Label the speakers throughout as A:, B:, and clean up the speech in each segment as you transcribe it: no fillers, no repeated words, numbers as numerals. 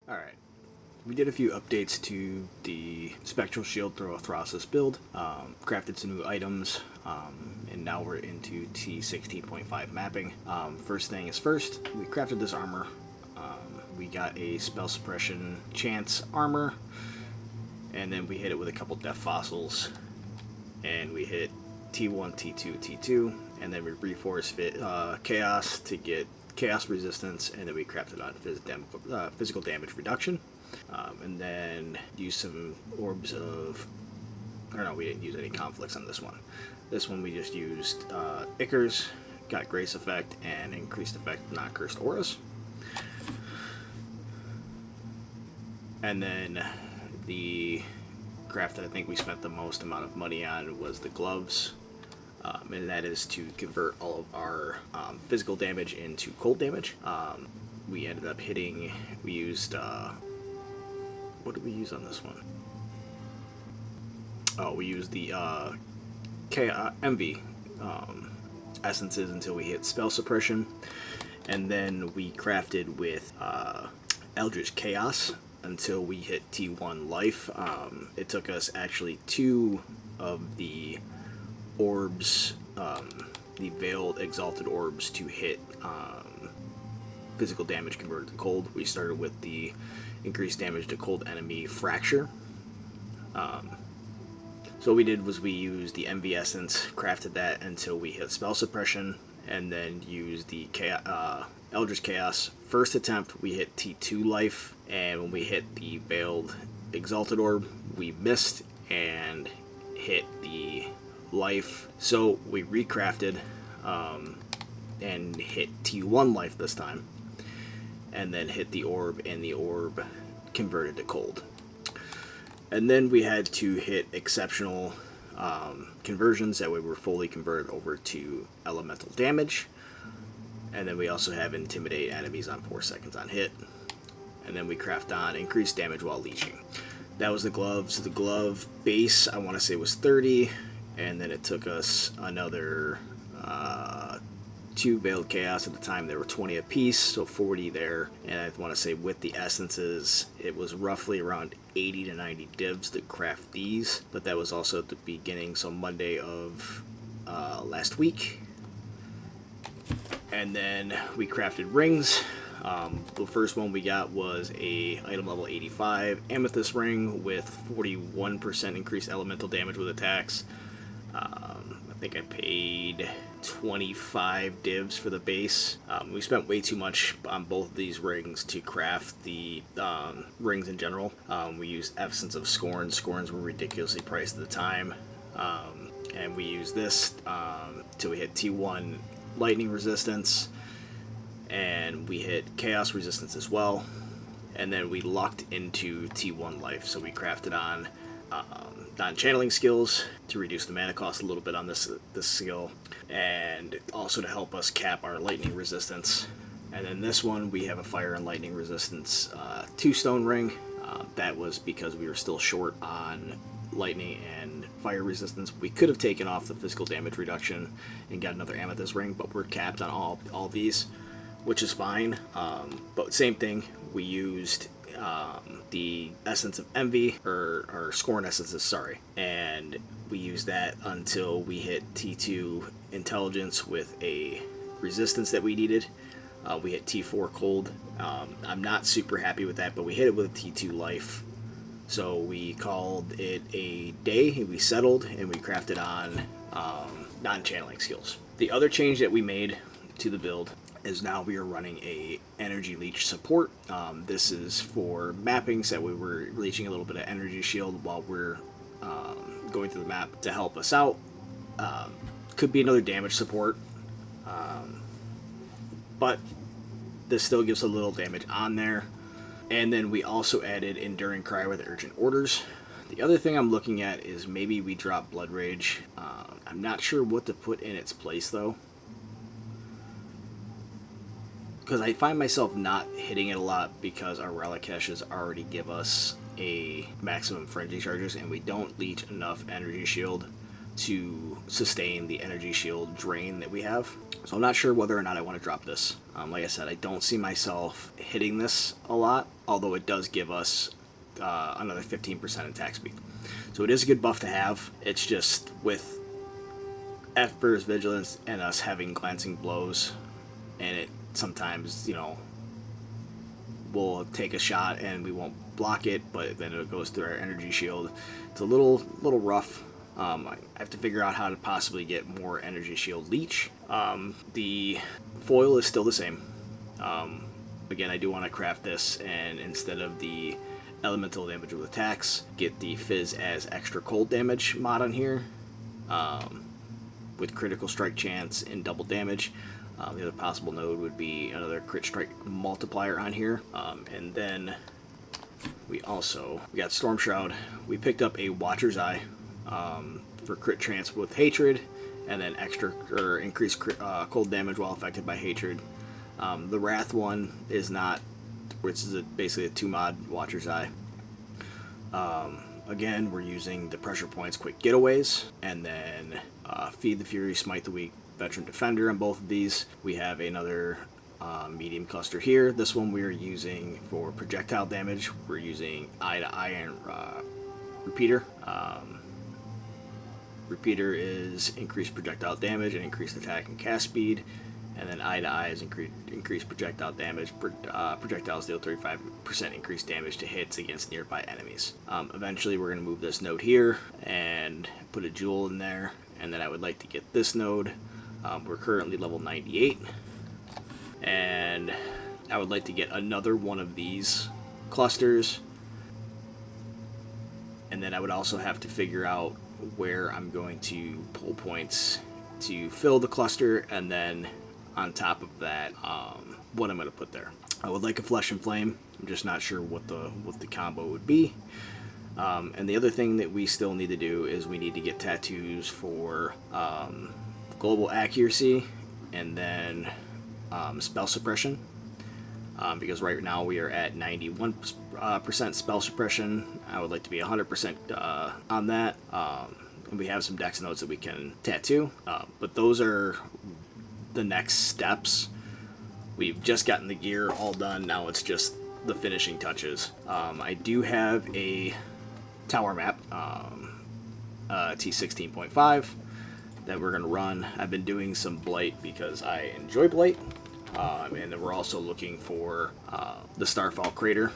A: Alright, we did a few updates to the Spectral Shield through a Trarthus build, crafted some new items, and now we're into T16.5 mapping. First thing is first, we crafted this armor. We got a spell suppression chance armor, and then we hit it with a couple death fossils, and we hit T1, T2, T2, and then we reforce chaos to get chaos resistance, and then we crafted on physical damage reduction, and then used some orbs of, or no, we didn't use any conflicts on this one. This one we just used Ichors, got grace effect and increased effect non-cursed auras. And then the craft that I think we spent the most amount of money on was the gloves. And that is to convert all of our physical damage into cold damage. We ended up hitting, we used, what did we use on this one? Oh, we used the Envy Essences until we hit spell suppression. And then we crafted with Eldritch Chaos until we hit T1 life. It took us actually 2 of the orbs, the Veiled Exalted orbs, to hit physical damage converted to cold. We started with the increased damage to cold enemy Fracture. So what we did was we used the Envy Essence, crafted that until we hit spell suppression, and then used the Eldritch Chaos. First attempt, we hit T2 life, and when we hit the Veiled Exalted orb, we missed and hit the life. So we recrafted and hit T1 life this time, and then hit the orb, and the orb converted to cold. And then we had to hit exceptional conversions, that way we're fully converted over to elemental damage. And then we also have intimidate enemies on 4 seconds on hit. And then we craft on increased damage while leeching. That was the gloves. The glove base, I want to say, was 30, and then it took us another 2 Veiled Chaos. At the time they were 20 apiece, so 40 there. And I want to say with the essences, it was roughly around 80 to 90 divs to craft these, but that was also at the beginning, so Monday of last week. And then we crafted rings. The first one we got was a item level 85 amethyst ring with 41% increased elemental damage with attacks. I think I paid 25 divs for the base. We spent way too much on both of these rings to craft the rings in general. We used Essence of Scorn. Scorns were ridiculously priced at the time. And we used this till we hit T1 lightning resistance, and we hit chaos resistance as well, and then we locked into T1 life. So we crafted on non-channeling skills to reduce the mana cost a little bit on this skill, and also to help us cap our lightning resistance. And then this one, we have a fire and lightning resistance 2-stone ring. That was because we were still short on lightning and fire resistance. We could have taken off the physical damage reduction and got another amethyst ring, but we're capped on all these, which is fine. But same thing, we used the Essence of Envy, or Scorn Essences, sorry, and we used that until we hit T2 Intelligence with a resistance that we needed. We hit T4 Cold. I'm not super happy with that, but we hit it with a T2 Life. So we called it a day, we settled, and we crafted on non-channeling skills. The other change that we made to the build is now we are running a energy leech support. This is for mapping, so that we were leeching a little bit of energy shield while we're going through the map to help us out. Could be another damage support, but this still gives a little damage on there. And then we also added Enduring Cry with Urgent Orders. The other thing I'm looking at is maybe we drop Blood Rage. I'm not sure what to put in its place, though, because I find myself not hitting it a lot because our relic caches already give us a maximum frenzy charges, and we don't leech enough energy shield to sustain the energy shield drain that we have. So I'm not sure whether or not I want to drop this. Like I said, I don't see myself hitting this a lot, although it does give us another 15% attack speed. So it is a good buff to have. It's just with F-Burst Vigilance and us having glancing blows, and it sometimes, you know, we'll take a shot and we won't block it, but then it goes through our energy shield. It's a little rough. I have to figure out how to possibly get more energy shield Leech. The foil is still the same. Again, I do want to craft this, and instead of the elemental damage with attacks, get the Phys as extra cold damage mod on here, with critical strike chance and double damage. The other possible node would be another crit strike multiplier on here, and then we got Storm Shroud. We picked up a Watcher's Eye for crit chance with hatred, and then extra or increased cold damage while affected by hatred. The Wrath one is not, which is basically a 2-mod Watcher's Eye. Again, we're using the pressure points, quick getaways, and then Feed the Fury, Smite the Weak, Veteran Defender on both of these. We have another medium cluster here. This one we are using for projectile damage. We're using Eye to Eye and Repeater. Repeater is increased projectile damage and increased attack and cast speed. And then Eye to Eye is increased projectile damage. Projectiles deal 35% increased damage to hits against nearby enemies. Eventually we're going to move this node here and put a jewel in there. And then I would like to get this node. We're currently level 98. And I would like to get another one of these clusters. And then I would also have to figure out where I'm going to pull points to fill the cluster, and then on top of that, what I'm going to put there. I would like a Flesh and Flame. I'm just not sure what the combo would be. And the other thing that we still need to do is we need to get tattoos for global accuracy, and then spell suppression. Because right now we are at 91% spell suppression. I would like to be 100% on that. And we have some dex nodes that we can tattoo. But those are the next steps. We've just gotten the gear all done. Now it's just the finishing touches. I do have a tower map, T16.5, that we're going to run. I've been doing some Blight because I enjoy Blight. And then we're also looking for the Starfall Crater.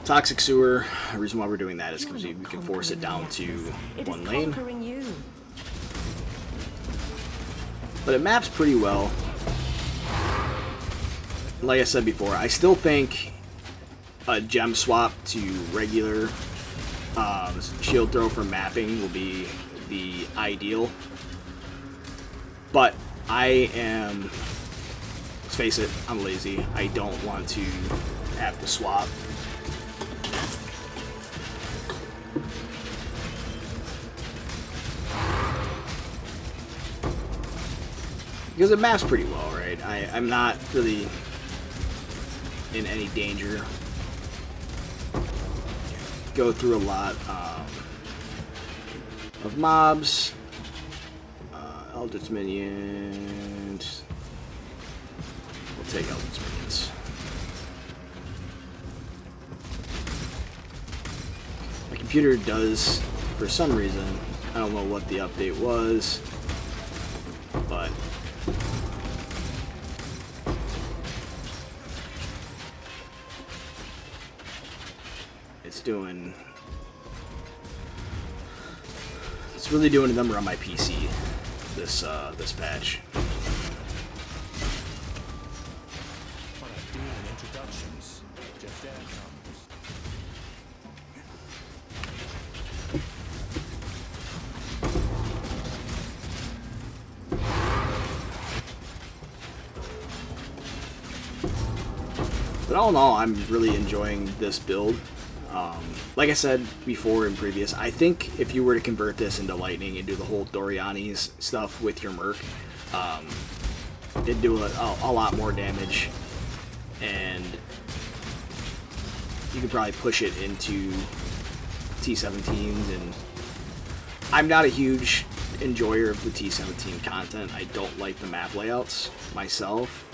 A: Toxic Sewer, the reason why we're doing that is because we can force it down to one lane. But it maps pretty well. Like I said before, I still think a gem swap to regular shield throw for mapping will be the ideal. But I am, let's face it, I'm lazy. I don't want to have to swap. Because it maps pretty well, right? I'm not really in any danger. Go through a lot of mobs. Eldritch minions. We'll take Eldritch minions. My computer does, for some reason, I don't know what the update was, but it's really doing a number on my PC. This patch. But all in all, I'm really enjoying this build. Like I said before in previous, I think if you were to convert this into Lightning and do the whole Doriani's stuff with your Merc, it'd do a lot more damage, and you could probably push it into T17s. And I'm not a huge enjoyer of the T17 content. I don't like the map layouts myself.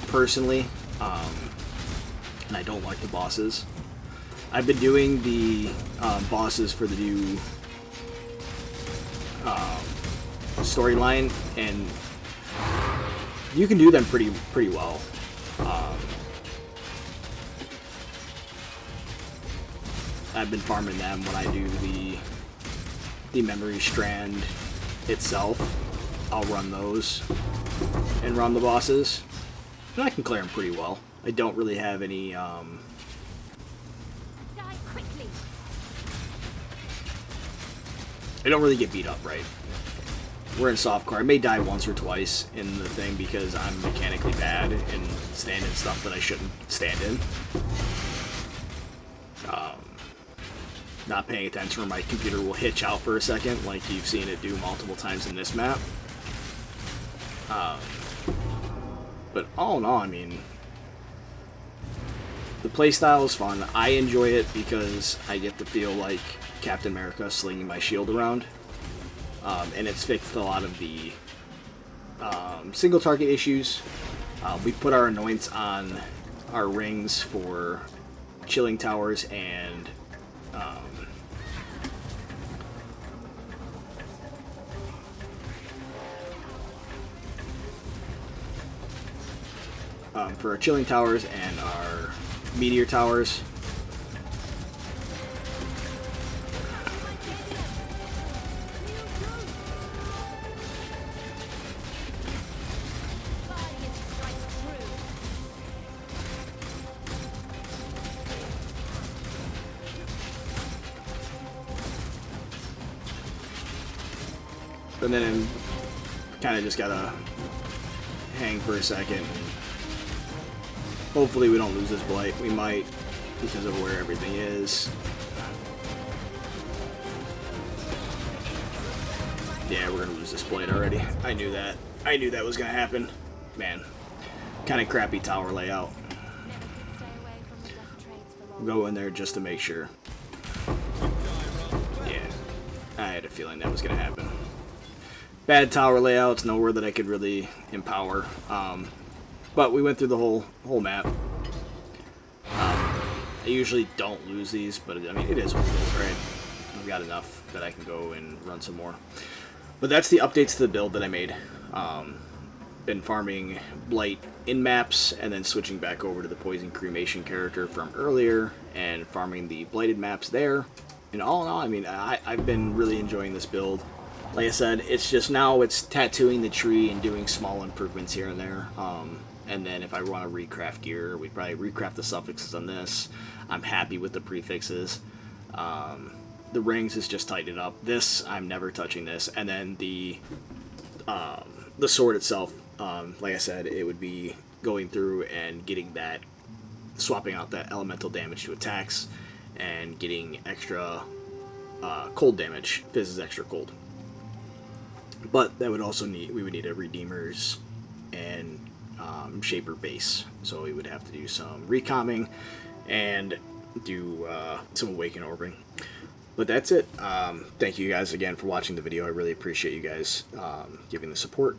A: Personally, and I don't like the bosses. I've been doing the bosses for the new storyline, and you can do them pretty well. I've been farming them when I do the memory strand itself. I'll run those and run the bosses, and I can clear them pretty well. I don't really have any
B: Die quickly.
A: I don't really get beat up, right? We're in softcore. I may die once or twice in the thing because I'm mechanically bad and stand in stuff that I shouldn't stand in. Not paying attention, or my computer will hitch out for a second, like you've seen it do multiple times in this map. But all in all, I mean, the playstyle is fun. I enjoy it because I get to feel like Captain America slinging my shield around. And it's fixed a lot of the single target issues. We put our annoyance on our rings for chilling towers and for our chilling towers and our meteor towers. And then kind of just gotta hang for a second. Hopefully we don't lose this Blight. We might, because of where everything is. Yeah, we're gonna lose this Blight already. I knew that. I knew that was gonna happen. Man, kind of crappy tower layout. Go in there just to make sure. Yeah, I had a feeling that was gonna happen. Bad tower layouts, nowhere that I could really empower. But we went through the whole map. I usually don't lose these, but I mean, it is what it is, right? I've got enough that I can go and run some more. But that's the updates to the build that I made. Been farming Blight in maps, and then switching back over to the Poison Cremation character from earlier, and farming the Blighted maps there. And all in all, I mean, I've been really enjoying this build. Like I said, it's just now it's tattooing the tree and doing small improvements here and there. And then if I want to recraft gear, we'd probably recraft the suffixes on this. I'm happy with the prefixes. The rings is just tightened up. This, I'm never touching this. And then the sword itself, like I said, it would be going through and getting that, swapping out that elemental damage to attacks, and getting extra cold damage. Phys is extra cold. But that would also we would need a Redeemer's and Shaper base. So we would have to do some recomming and do some Awaken Orbing. But that's it. Thank you guys again for watching the video. I really appreciate you guys giving the support.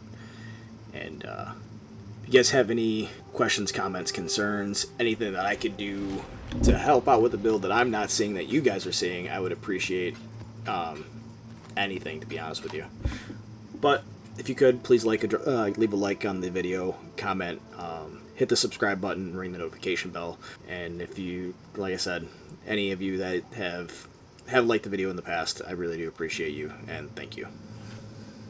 A: And if you guys have any questions, comments, concerns, anything that I could do to help out with the build that I'm not seeing that you guys are seeing, I would appreciate anything, to be honest with you. But if you could, please leave a like on the video, comment, hit the subscribe button, ring the notification bell. And if you, like I said, any of you that have liked the video in the past, I really do appreciate you, and thank you.